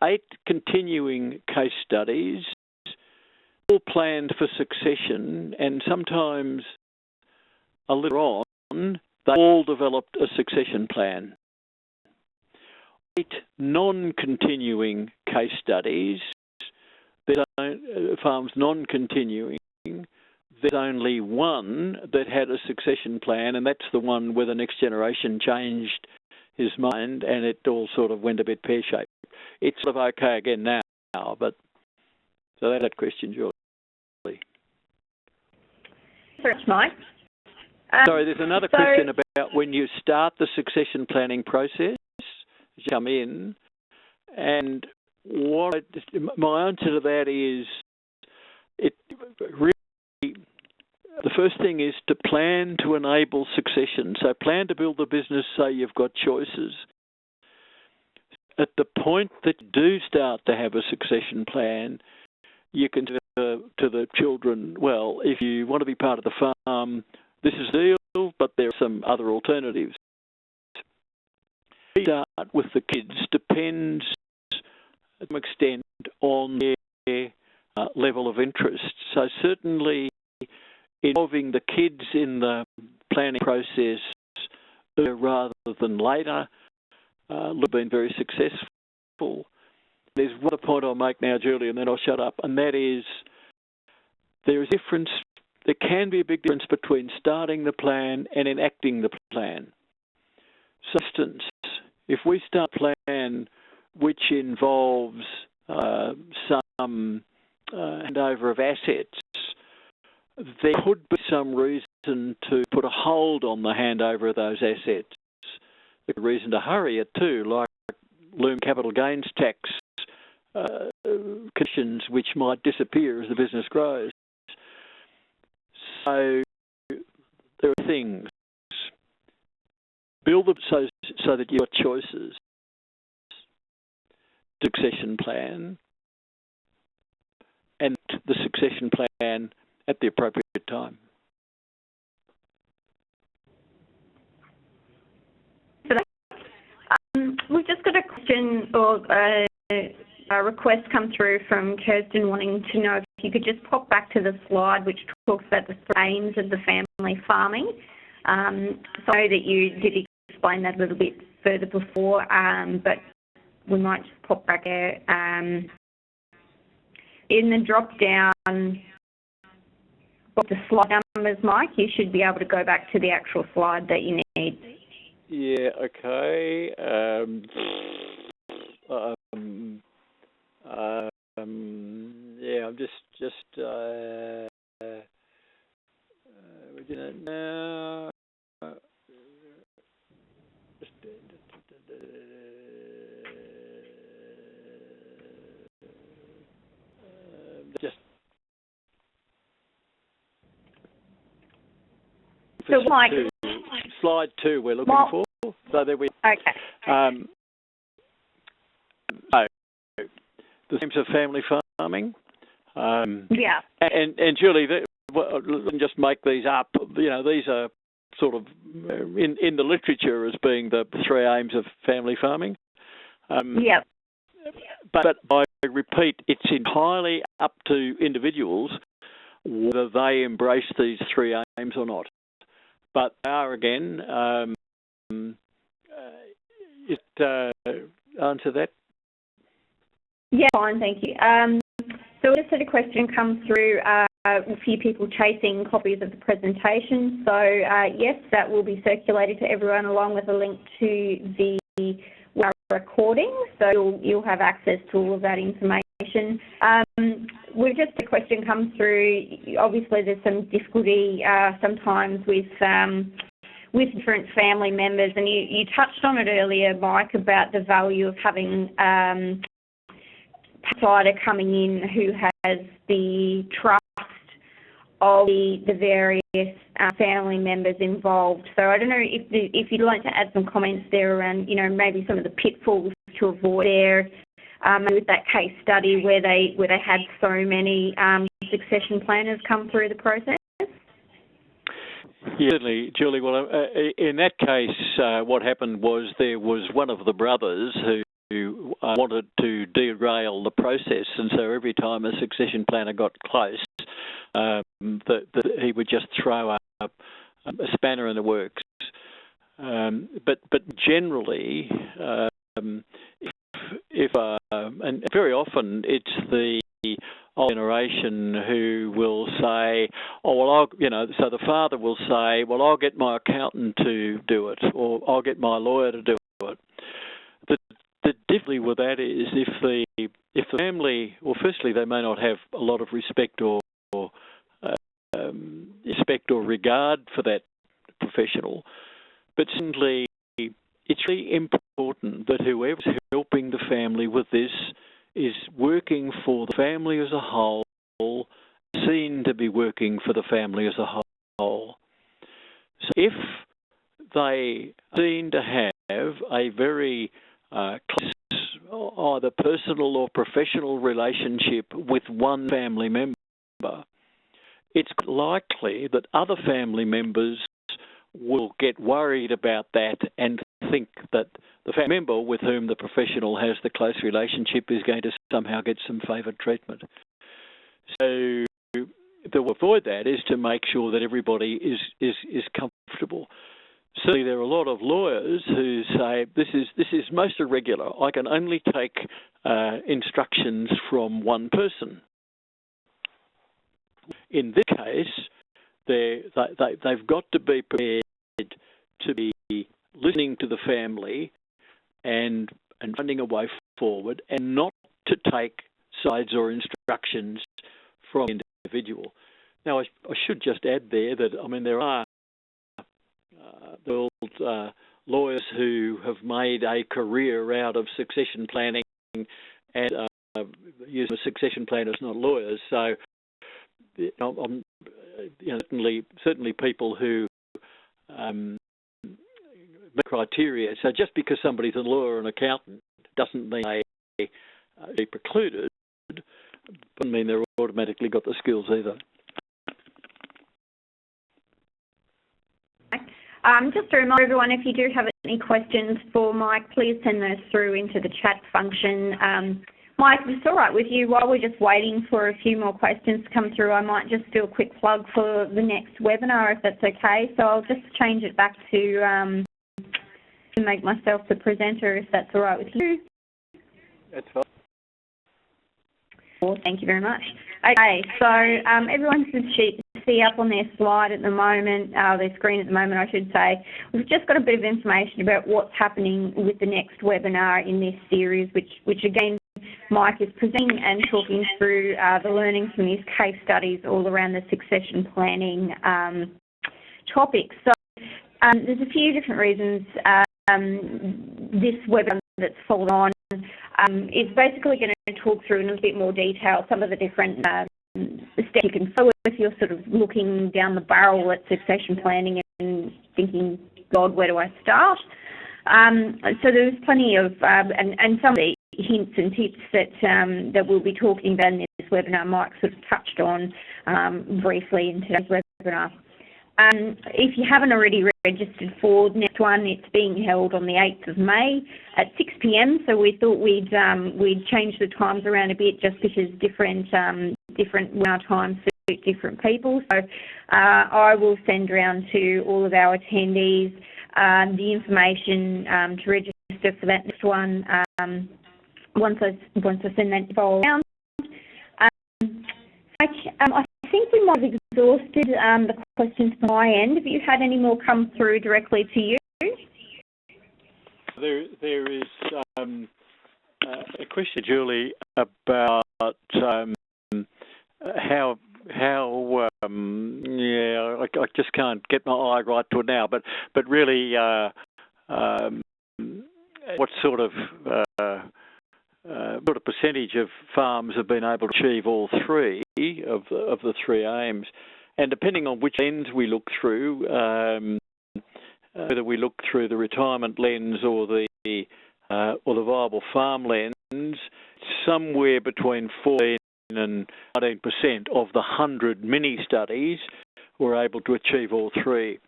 S2: 8 continuing case studies, all planned for succession, and sometimes a little on, they all developed a succession plan. 8 non-continuing case studies, farms non-continuing, there's only one that had a succession plan, and that's the one where the next generation changed his mind and it all sort of went a bit pear-shaped. It's sort of okay again now, but so that's that question, Julie.
S1: Thanks, Mike.
S2: Sorry, there's another question about when you start the succession planning process, you come in, and my answer to that is the first thing is to plan to enable succession. So plan to build a business so you've got choices. At the point that you do start to have a succession plan, you can say to the children, well, if you want to be part of the farm, this is the deal, but there are some other alternatives. Start with the kids depends to some extent on their level of interest. So certainly involving the kids in the planning process earlier rather than later have been very successful. There's other
S3: point I'll make now, Julie, and then I'll shut up, and that is there can be a big difference between starting the plan and enacting the plan. For instance, if we start a plan which involves some handover of assets, there could be some reason to put a hold on the handover of those assets. There's a reason to hurry it too, like loom capital gains tax conditions which might disappear as the business grows. So there are things. Build them so that you've got choices. Succession plan and the succession plan at the appropriate time.
S1: We've just got a question or a request come through from Kirsten wanting to know if you could just pop back to the slide which talks about the aims of the family farming. So I know that you did explain that a little bit further before, but we might just pop back there. In the drop-down of the slide numbers, Mike, you should be able to go back to the actual slide that you need.
S2: Yeah, okay. Yeah, I'm just we're doing it now.
S1: So, Mike,
S2: slide 2 we're looking for. So there we.
S1: Okay.
S3: The themes of family farming.
S1: Yeah.
S3: And Julie, let me just make these up. You know, these are sort of in the literature as being the 3 aims of family farming.
S1: Yeah.
S3: But I repeat, it's entirely up to individuals whether they embrace these 3 aims or not. But they are, again, answer that?
S1: Yeah, fine, thank you. So we just had a question come through, a few people chasing copies of the presentation. So yes, that will be circulated to everyone along with a link to the recording. So you'll have access to all of that information. We've just had a question come through. Obviously, there's some difficulty sometimes with different family members, and you touched on it earlier, Mike, about the value of having outsider coming in who has the trust of the various family members involved. So I don't know if you'd like to add some comments there around, you know, maybe some of the pitfalls to avoid there with that case study where they had so many succession planners come through the process.
S3: Yeah, certainly, Julie. Well, in that case, what happened was there was one of the brothers who wanted to derail the process, and so every time a succession planner got close, he would just throw a spanner in the works. But generally, and very often it's the old generation who will say, oh, well, so the father will say, well, I'll get my accountant to do it, or I'll get my lawyer to do it. The difficulty with that is if the family, well, firstly, they may not have a lot of respect or regard for that professional, but secondly, it's really important that whoever's helping the family with this is working for the family as a whole, seen to be working for the family as a whole. So if they seem to have a very close, either personal or professional relationship with one family member, it's likely that other family members will get worried about that and think that the family member with whom the professional has the close relationship is going to somehow get some favoured treatment. So to avoid that is to make sure that everybody is comfortable. Certainly there are a lot of lawyers who say this is most irregular. I can only take instructions from one person. In this case, they've got to be prepared to be listening to the family and finding a way forward, and not to take sides or instructions from the individual. Now, I should just add there that, I mean, there are lawyers who have made a career out of succession planning and use succession planners, not lawyers. So, certainly people who meet criteria. So just because somebody's a lawyer or an accountant doesn't mean they be precluded. Doesn't mean they're automatically got the skills either.
S1: Just to remind everyone, if you do have any questions for Mike, please send those through into the chat function. Mike, if it's all right with you, while we're just waiting for a few more questions to come through, I might just do a quick plug for the next webinar, if that's okay. So I'll just change it back to make myself the presenter, if that's all right with you.
S2: That's fine.
S1: Thank you very much. Okay, so everyone can see up on their slide at the moment, their screen at the moment, I should say. We've just got a bit of information about what's happening with the next webinar in this series, which again, Mike is presenting and talking through the learnings from these case studies all around the succession planning topic. So there's a few different reasons this webinar that's followed on is basically going to talk through in a bit more detail some of the different steps you can follow if you're sort of looking down the barrel at succession planning and thinking, God, where do I start? So there's plenty of, and some of the hints and tips that we'll be talking about in this webinar, Mike sort of touched on briefly in today's webinar. If you haven't already registered for the next one, it's being held on the 8th of May at 6 p.m. So we thought we'd change the times around a bit just because different webinar times suit different people. So I will send around to all of our attendees the information to register for that next one once I send that info around. I think we might have exhausted the questions from my end. Have you had any more come through directly to you?
S3: There is a question, Julie, about how I just can't get my eye right to it now, but really what sort of percentage of farms have been able to achieve all three of the three aims, and depending on which lens we look through, whether we look through the retirement lens or the viable farm lens, somewhere between 14 and 19% of the 100 mini studies were able to achieve all three.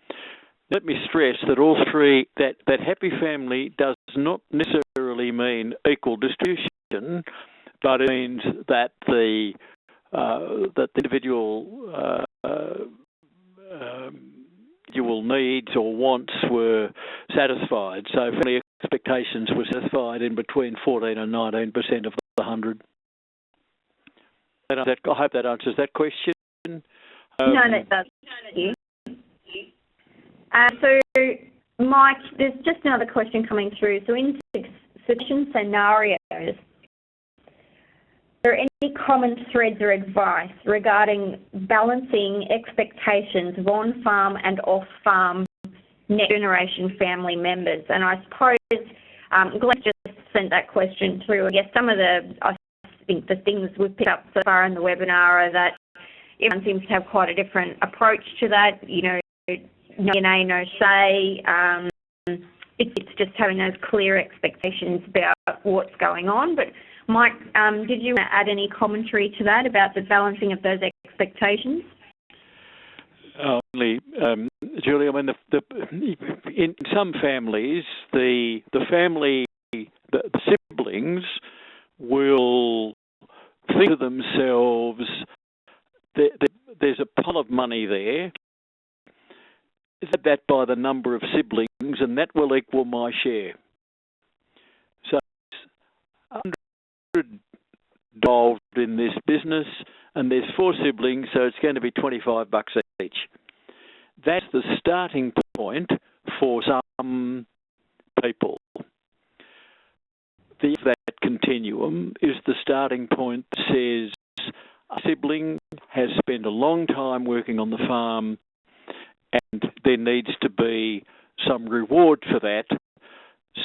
S3: Let me stress that all three, that happy family does not necessarily mean equal distribution, but it means that the individual needs or wants were satisfied. So family expectations were satisfied in between 14 and 19% of the 100. I hope that answers that question.
S1: No, that does. Thank you. So, Mike, there's just another question coming through. So in succession scenarios, are there any common threads or advice regarding balancing expectations of on-farm and off-farm next generation family members? And I suppose Glenn just sent that question through. I guess some of I think the things we've picked up so far in the webinar are that everyone seems to have quite a different approach to that. You know, no DNA, no say. It's just having those clear expectations about what's going on. But Mike, did you add any commentary to that about the balancing of those expectations?
S3: Only, Julie, I mean, in some families, the siblings will think to themselves, there's a pile of money there. Divide that by the number of siblings, and that will equal my share. So 100 involved in this business, and there's 4 siblings, so it's going to be $25 each. That's the starting point for some people. That continuum is the starting point that says a sibling has spent a long time working on the farm and there needs to be some reward for that.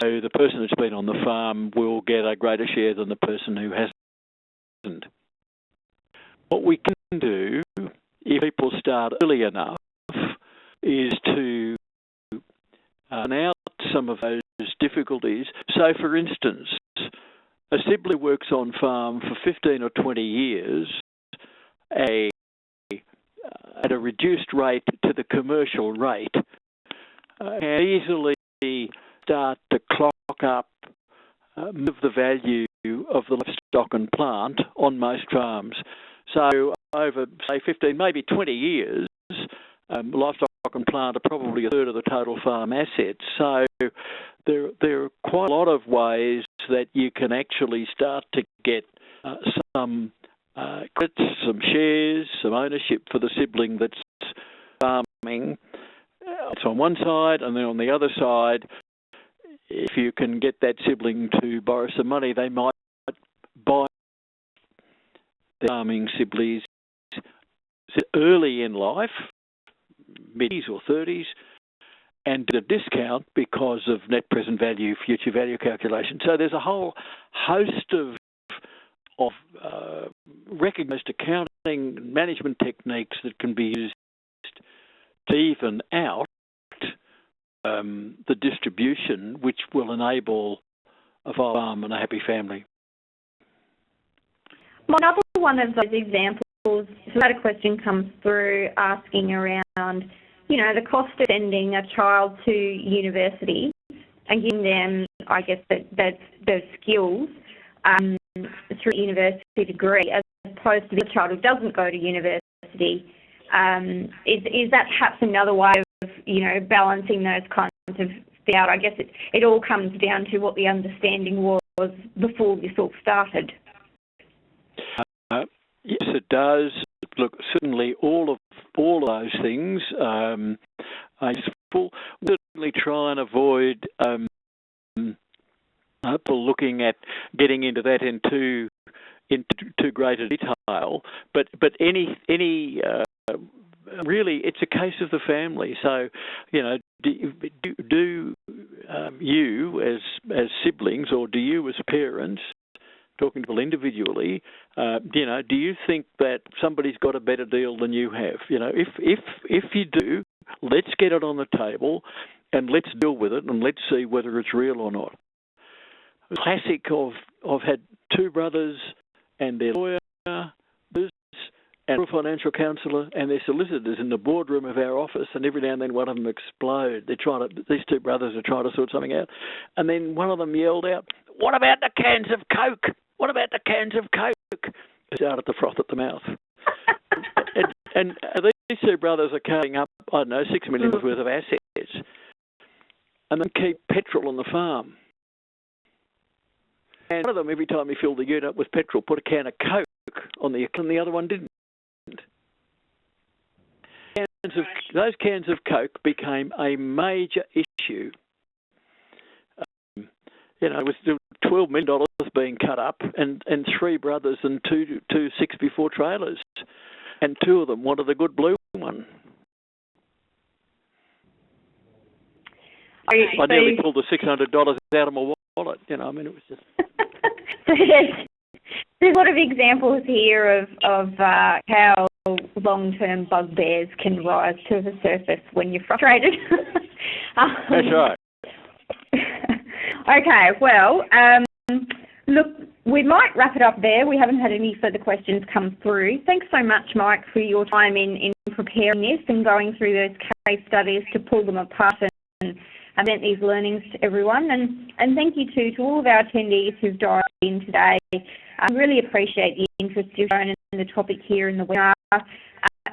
S3: So the person that's been on the farm will get a greater share than the person who hasn't. What we can do, if people start early enough, is to out some of those difficulties. So, for instance, a sibling works on farm for 15 or 20 years at a reduced rate to the commercial rate, can easily start to clock up the value of the livestock and plant on most farms. So over, say, 15, maybe 20 years, livestock and plant are probably a third of the total farm assets. So there are quite a lot of ways that you can actually start to get some credits, some shares, some ownership for the sibling that's farming. It's on one side, and then on the other side, if you can get that sibling to borrow some money, they might buy the farming siblings early in life, mid-20s or 30s, and a discount because of net present value, future value calculation. So there's a whole host of recognised accounting management techniques that can be used to even out the distribution, which will enable a farm and a happy family.
S1: Another one of those examples, so that a question comes through asking around, the cost of sending a child to university and giving them, I guess, those skills through a university degree, as opposed to the child who doesn't go to university. Is that perhaps another way of, balancing those kinds of things out? I guess it all comes down to what the understanding was before this all started.
S3: Yes, it does. Look, certainly all of those things are useful. We certainly try and avoid people looking at getting into that in too great detail. But any really, it's a case of the family. So, do you as siblings, or do you as parents, talking to people individually, do you think that somebody's got a better deal than you have? If you do, let's get it on the table and let's deal with it and let's see whether it's real or not. Classic I've had 2 brothers and their lawyer and a financial counsellor and their solicitors in the boardroom of our office, and every now and then one of them explode. These 2 brothers are trying to sort something out, and then one of them yelled out, "What about the cans of Coke? What about the cans of Coke?" He started to froth at the mouth. and these 2 brothers are carrying up, $6 million worth of assets, and then keep petrol on the farm. And one of them, every time he filled the unit up with petrol, put a can of Coke on the account, and the other one didn't. Those cans of Coke became a major issue. It was $12 million being cut up, and 3 brothers and two 6x4 trailers, and 2 of them wanted the good blue one. I nearly pulled the $600 out of my wallet. It was just.
S1: So there's a lot of examples here of how long-term bugbears can rise to the surface when you're frustrated.
S3: That's right.
S1: Okay, well, look, we might wrap it up there. We haven't had any further questions come through. Thanks so much, Mike, for your time in preparing this and going through those case studies to pull them apart and present these learnings to everyone. And thank you, too, to all of our attendees who've dialed in today. I really appreciate the interest you've shown in the topic here in the webinar.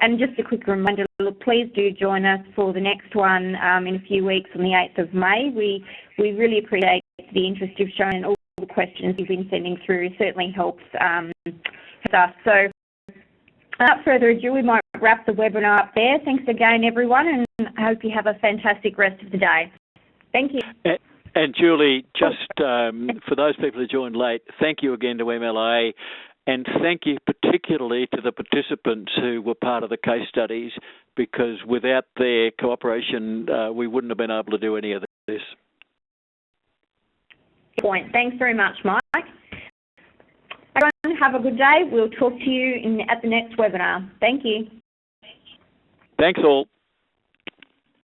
S1: And just a quick reminder, look, please do join us for the next one in a few weeks on the 8th of May. We really appreciate the interest you've shown in all the questions you've been sending through. Certainly helps us. So without further ado, we might wrap the webinar up there. Thanks again, everyone, and I hope you have a fantastic rest of the day. Thank you.
S3: And Julie, just for those people who joined late, thank you again to MLA, and thank you particularly to the participants who were part of the case studies, because without their cooperation, we wouldn't have been able to do any of this.
S1: Good point. Thanks very much, Mike. Everyone, have a good day. We'll talk to you at the next webinar. Thank you.
S3: Thanks all.